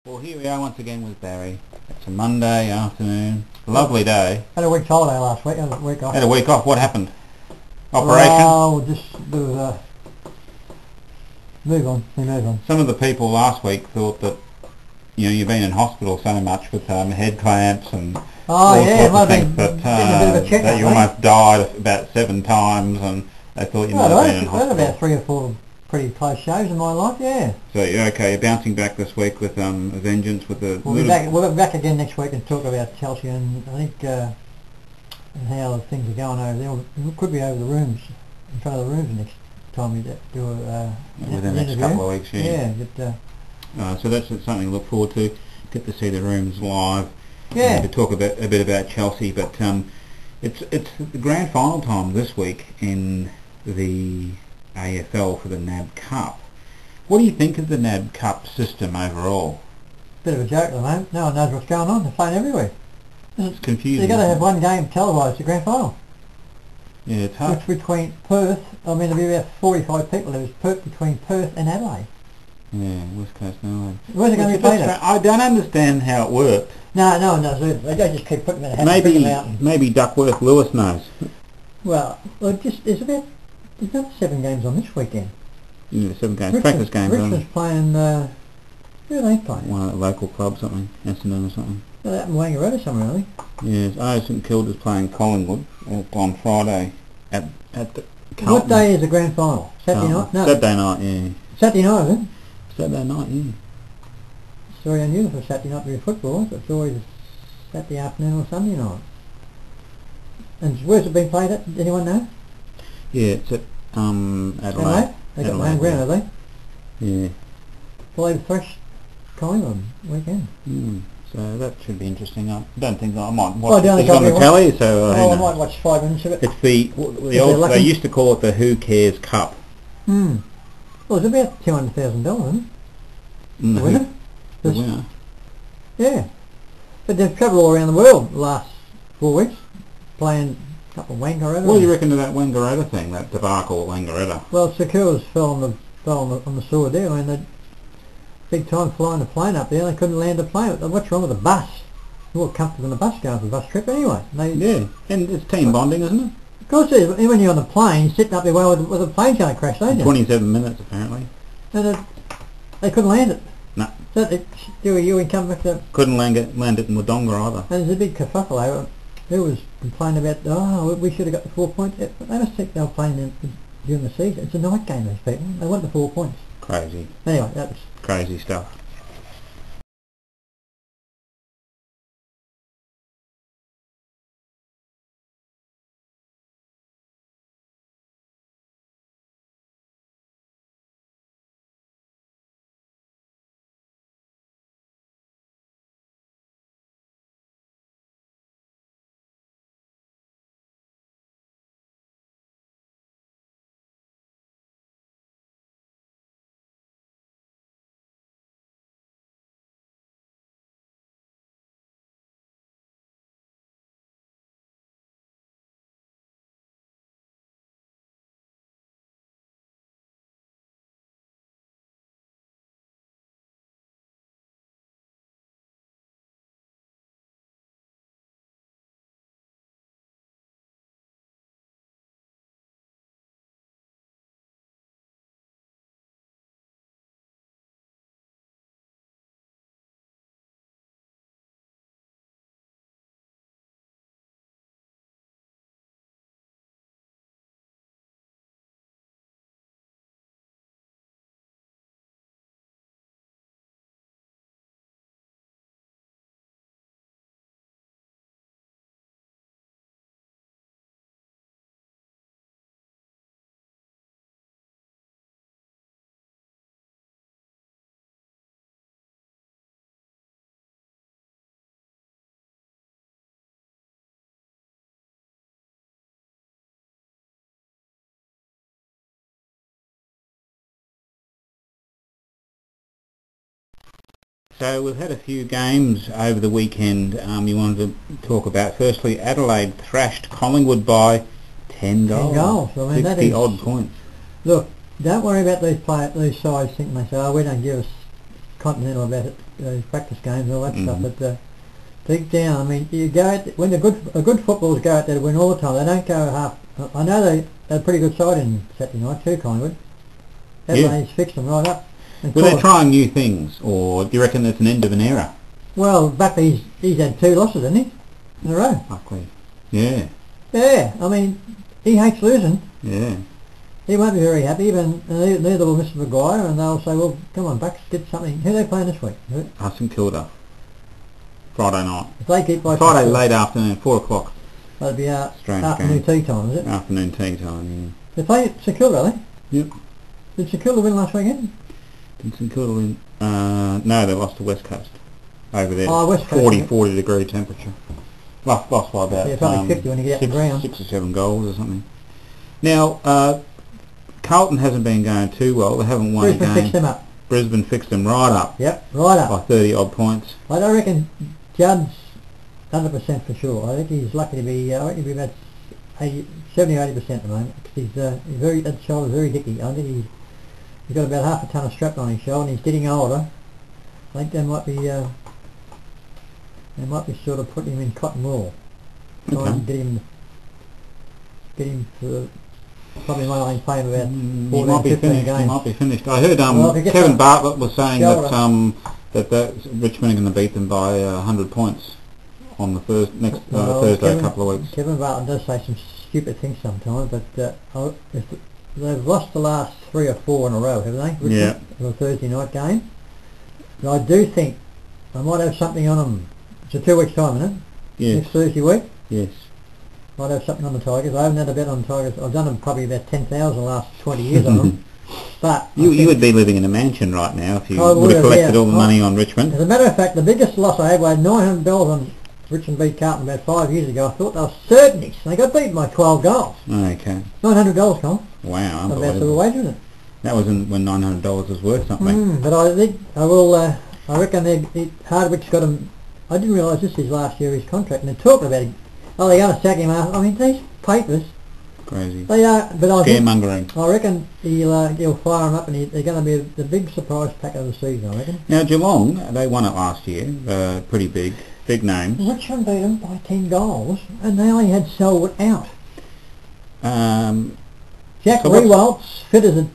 Well, here we are once again with Barry. It's a Monday afternoon. Lovely day. Had a week's holiday last week. Had a week off. Had a week off. What happened? Operation? Well, just do move on. Some of the people last week thought that you've been in hospital so much with head clamps and all sorts of things that you almost died about 7 times, and they thought you might have been in hospital. I had about 3 or 4 pretty close shows in my life, yeah. So you're bouncing back this week with a vengeance with the... We'll be back again next week and talk about Chelsea, and I think and how things are going over there. We could be over the rooms, in front of the rooms next time we do within the next couple of weeks, yeah. So that's something to look forward to. Get to see the rooms live. Yeah. To talk a bit about Chelsea, but it's the grand final time this week in the AFL for the NAB Cup. What do you think of the NAB Cup system overall? Bit of a joke at the moment. No one knows what's going on. They're playing everywhere. It's confusing. You've got to have one game televised, the grand final. Yeah, it's hard. Which between Perth, there'll be about 45 people. There was between Perth and Adelaide. Yeah, West Coast Adelaide. Where's it going to be played at? I don't understand how it worked. No one knows either. They just keep putting them in a hat. Maybe Duckworth Lewis knows. Well, there's about 7 games on this weekend. Yeah, 7 games. Practice games. Richmond's playing, who are they playing? One at the local club, something. Essendon or something. Well, out in Wangaratta somewhere, really. Yes, St Kilda's playing Collingwood on Friday at the Carlton. What day is the grand final? Saturday night? No. Saturday night, yeah. Saturday night, is it? Saturday night, yeah. It's very unusual for Saturday night to be football, so it's always Saturday afternoon or Sunday night. And where's it been played at? Anyone know? Yeah, it's at Adelaide. They got their own ground, have they? Yeah. Play the fresh Collingwood weekend. So that should be interesting. I don't think I might watch it. It's on the telly, so... I might watch 5 minutes of it. It's they used to call it the Who Cares Cup. Well, it's about $200,000, isn't it? The winner? The winner? Yeah. But they've travelled all around the world the last 4 weeks, playing a couple of Wangaratta. What do you reckon of that Wangaratta thing, that debacle at Wangaratta? Well, Secures fell on the sword there. They big time flying the plane up there. They couldn't land the plane. What's wrong with the bus? You're more comfortable in the bus going for a bus trip anyway. Yeah, and it's team bonding, isn't it? Of course it is. When you're on the plane, you're sitting up there with the plane going to crash, don't you? 27 minutes apparently. And they couldn't land it. No. So you come back to... Couldn't land it in Wodonga either. And there's a big kerfuffle over it. Who was complaining about, we should have got the 4 points. They must think they were playing during the season. It's a night game, these people. They want the 4 points. Crazy. Anyway, that was... crazy stuff. So we've had a few games over the weekend you wanted to talk about. Firstly, Adelaide thrashed Collingwood by 10 goals. 60 odd points. Look, don't worry about these sides thinking they say, we don't give us Continental about it, those practice games and all that stuff. But deep down, I mean, you go out, when a good footballers go out there to win all the time. They don't go half. I know they're a pretty good side in Saturday night too, Collingwood. Everybody's fixed them right up. Well, they're trying new things, or do you reckon it's an end of an era? Well, Buckley's had 2 losses, hasn't he, in a row? Buckley, yeah. Yeah, I mean, he hates losing. Yeah. He won't be very happy, even neither will Mr. Maguire, and they'll say, well, come on, Bucks, get something. Who are they playing this week? St Kilda. Friday night. If they keep by Friday late afternoon, 4 o'clock. That'll be afternoon tea time, is it? Afternoon tea time, yeah. They play St Kilda, are they? Yep. Did St Kilda win last weekend? Did St Kilda win? No, they lost to West Coast. Over there. Oh, West Coast. 40 degree temperature. Lost by about it's only 50 when you get out the ground. 6 or 7 goals or something. Now, Carlton hasn't been going too well. They haven't won a game. Brisbane fixed them up. Brisbane fixed them right up. Yep, right up. By 30 odd points. I don't reckon Judd's 100% for sure. I think he's lucky to be, I reckon he'll be about 70-80% at the moment. He's very, that shoulder's very dicky. I think he's got about half a ton of strap on his shoulder, and he's getting older. I think they might be sort of putting him in cotton wool. Trying to get him for probably might only play him about 14, 15 games. He might be finished. I heard Kevin Bartlett was saying that Richmond are going to beat them by 100 points on the Thursday, couple of weeks. Kevin Bartlett does say some stupid things sometimes, but if they've lost the last 3 or 4 in a row, haven't they? Richmond, yeah. In a Thursday night game. And I do think I might have something on them. It's a 2 weeks time, isn't it? Yes. Next Thursday week? Yes. Might have something on the Tigers. I haven't had a bet on the Tigers. I've done them probably about 10,000 the last 20 years on them. But you would be living in a mansion right now if you would have collected all the money on Richmond. As a matter of fact, the biggest loss I had, I had $900 on Richmond beat Carlton about 5 years ago. I thought they were certainties. They got beaten by 12 goals. Okay. $900, Colin. Wow, unbelievable. About the wager, isn't it? That was when $900 was worth something. But I think I will. I reckon Hardwick's got him. I didn't realise this is last year his contract, and they're talking about him. Oh, they're going to sack him after. I mean, these papers. Crazy. They are, but scaremongering. I reckon he'll fire him up, and they're going to be the big surprise pack of the season. I reckon. Now Geelong, they won it last year. Pretty big names. Richmond beat them by 10 goals, and they only had Selwood out. Jack Rewalt's fit as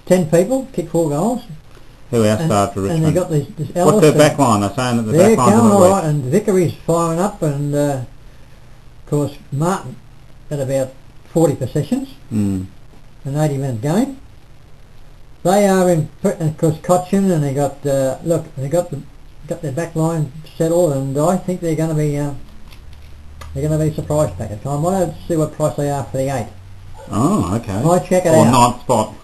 10 people, kicked 4 goals. Who else started for Richmond? And they got this what's their back line? They're saying that the back line's going all right, and Vickery's firing up, and of course Martin had about 40 possessions, an 80-minute game. They are in, of course, Cotchin, and they got they got their back line settled, and I think they're going to be a surprise pack at time. I don't see what price they are for the 8. Oh, okay. I might check it out. Or 9th spot.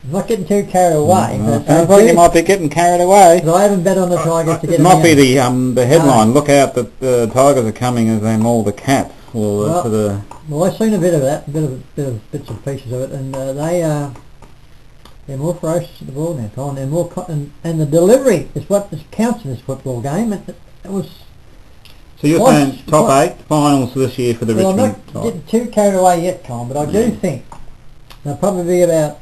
I'm not getting too carried away. I think you might be getting carried away. But I haven't bet on the Tigers to get it. Might be the headline. Look out that the Tigers are coming as they maul the Cats. Well, I've seen a bit of that, bit of bits and pieces of it, and they're more ferocious at the ball now, Colin. They're more and the delivery is what counts in this football game. It was. So you're saying top 8 finals this year for the Richmond? I'm not getting too carried away yet, Colin, but I do think they'll probably be about.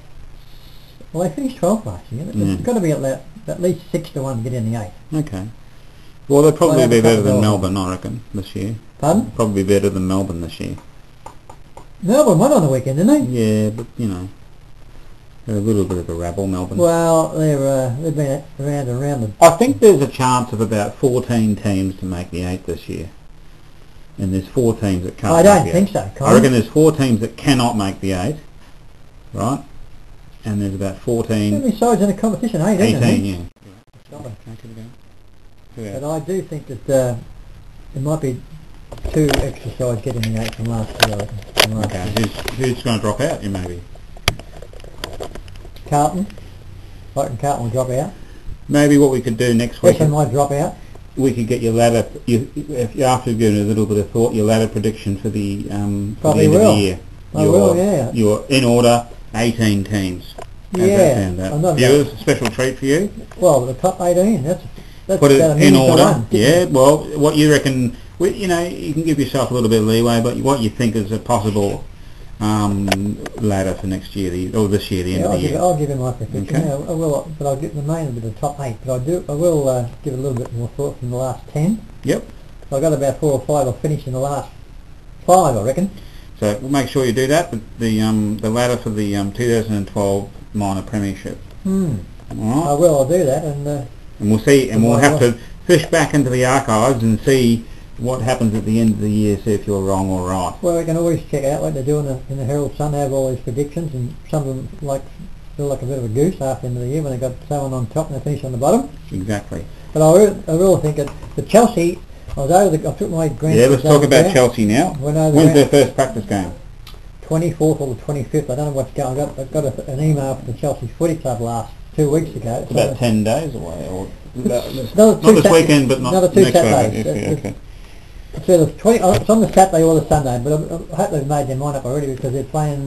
Well, they finished 12th last year. It's got to be at least 6 to 1 to get in the 8. Okay. Well, they'll probably be better than Melbourne, I reckon, this year. Pardon? Probably better than Melbourne this year. Melbourne won on the weekend, didn't they? Yeah, but you know, they're a little bit of a rabble, Melbourne. Well, they've been around. I think there's a chance of about 14 teams to make the 8 this year. And there's 4 teams that can't. I don't think so, Colin. I reckon there's 4 teams that cannot make the 8, right? And there's about 14. How many sides in the competition? 8, isn't it? 18, yeah. But I do think that there might be 2 extra sides getting the 8 from last year. Okay, who's going to drop out, maybe? Carlton. I reckon Carlton will drop out. Maybe what we could do next week... Western might drop out. We could get your ladder, if after you've given it a little bit of thought, your ladder prediction for the, end of the year. I will, yeah. You're in order, 18 teams. Yeah. Viewers, special treat for you. Well, the top 18, that's put it in order. Yeah, well, what you reckon, you know, you can give yourself a little bit of leeway, but what you think is a possible ladder for next year, or this year, the end of the year. I'll give him my prediction. Okay. Yeah, I will, but I'll get the main of the top 8. But I will give it a little bit more thought from the last 10. Yep. So I got about 4 or 5. I'll finish in the last 5, I reckon. So we'll make sure you do that. The ladder for the 2012 minor premiership. All right. I will. I'll do that, and we'll see. And we'll have to fish back into the archives and see what happens at the end of the year. See if you're wrong or right. Well, we can always check out like they do in the Herald Sun. They have all these predictions, and some of them feel like a bit of a goose after the end of the year when they got someone on top and they finish on the bottom. Exactly. But I really think that the Chelsea. I took my grandkids. Yeah, let's talk about Chelsea now. When's their first practice game? 24th or the 25th. I don't know what's going on. I got an email from the Chelsea Footy Club last 2 weeks ago. It's about 10 days away, or not this weekend, but not another 2 next Saturdays. okay. It's either it's on the Saturday or the Sunday, but I hope they've made their mind up already because they're playing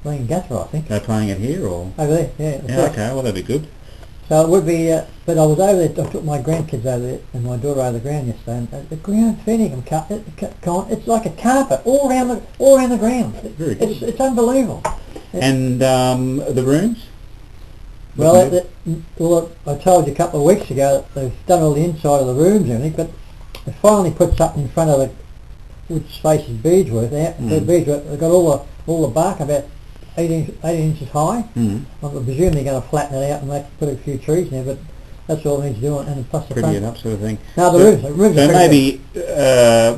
Gathra, I think. They're playing it here, or over there? Yeah. Yeah. Okay. Well, that'd be good. So it would be, but I was over there. I took my grandkids over there and my daughter over the ground yesterday. And the ground feeding them, it's like a carpet all around the ground. Very good. It's unbelievable. And the rooms? Well, I told you a couple of weeks ago that they've done all the inside of the rooms and everything, but they finally put something in front of which faces Beechworth out. Beechworth, they've got all the bark about 18 inches high. I presume they're going to flatten it out and put a few trees in there, but that's all it needs doing. And plus the pretty it up, sort of thing. No, the rooms so maybe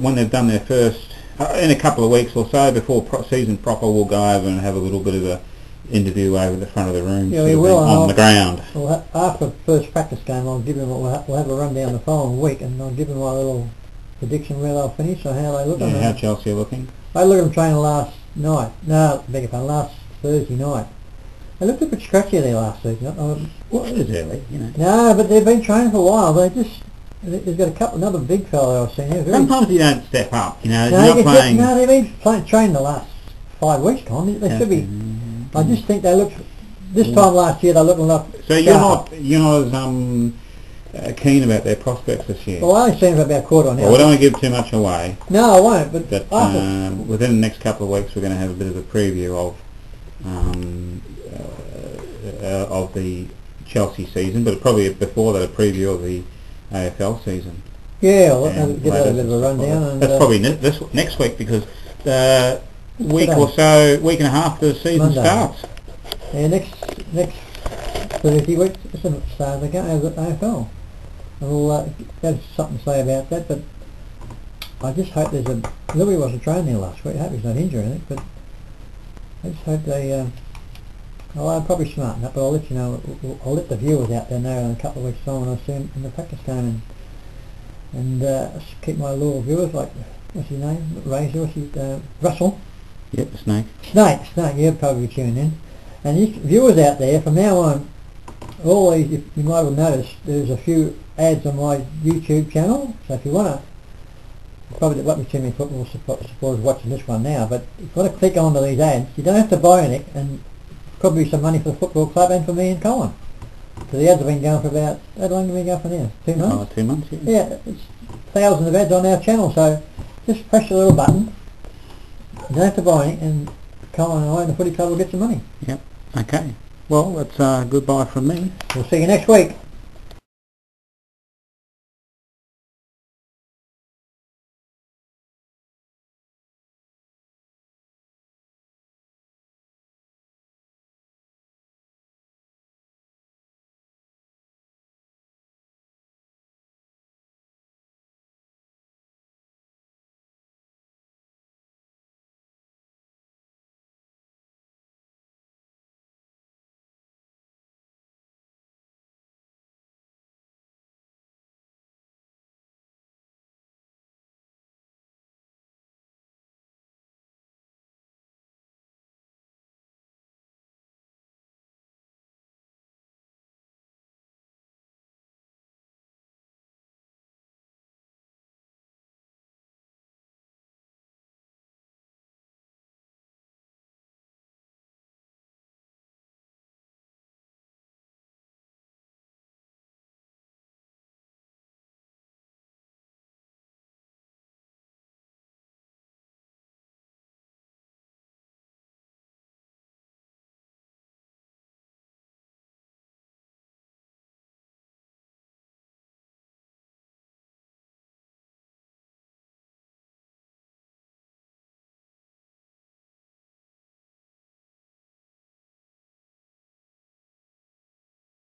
when they've done their first, in a couple of weeks or so, before season proper, we'll go over and have a little bit of a interview over the front of the room, yeah, we will, on the ground. Well, after the first practice game, I'll give them. We'll have a run down the following week, and I'll give them my little prediction where they'll finish or how they look. Yeah, how Chelsea are looking. I looked at them training last night. No, beg your pardon, last Thursday night. They looked a bit scratchy there last week. Well, it is early, you know. No, but they've been training for a while. There's got another big fella I've seen here. Sometimes you don't step up, you know. You're not playing. No, they've been training the last 5 weeks, Con. They should be. I just think they look. This time last year they looked a lot. So you're not as keen about their prospects this year. Well, I only seen them about a quarter on now. Well, we don't want to give too much away. No, I won't. But within the next couple of weeks, we're going to have a bit of a preview of the Chelsea season, but probably before that, a preview of the AFL season. Yeah, we'll give that a bit of a rundown. And that's probably next week, because week and a half the season starts. Yeah, next 30 weeks, it's the start of the game of the AFL. We'll have something to say about that, but I just hope Louis wasn't training there last week. I hope he's not injured or anything, but I just hope they, well, I'm probably smart enough, but I'll let you know, I'll let the viewers out there know in a couple of weeks' time when I see him in the practice game, and keep my loyal viewers, like, what's his name, Russell. Yep, the Snake. Snake, you'll probably tune in. And you viewers out there, from now on, all these, you might have noticed, there's a few ads on my YouTube channel, so if you want to, probably there won't be too many football supporters watching this one now, but if you want to click onto these ads, you don't have to buy anything, and probably some money for the football club and for me and Colin. So the ads have been going for about, how long have they been going for now? 2 months? 2 months, yeah. Yeah, it's thousands of ads on our channel, so just press the little button, you don't have to buy anything, and Colin and I and the footy club will get some money. Yep, okay. Well, that's goodbye from me. We'll see you next week.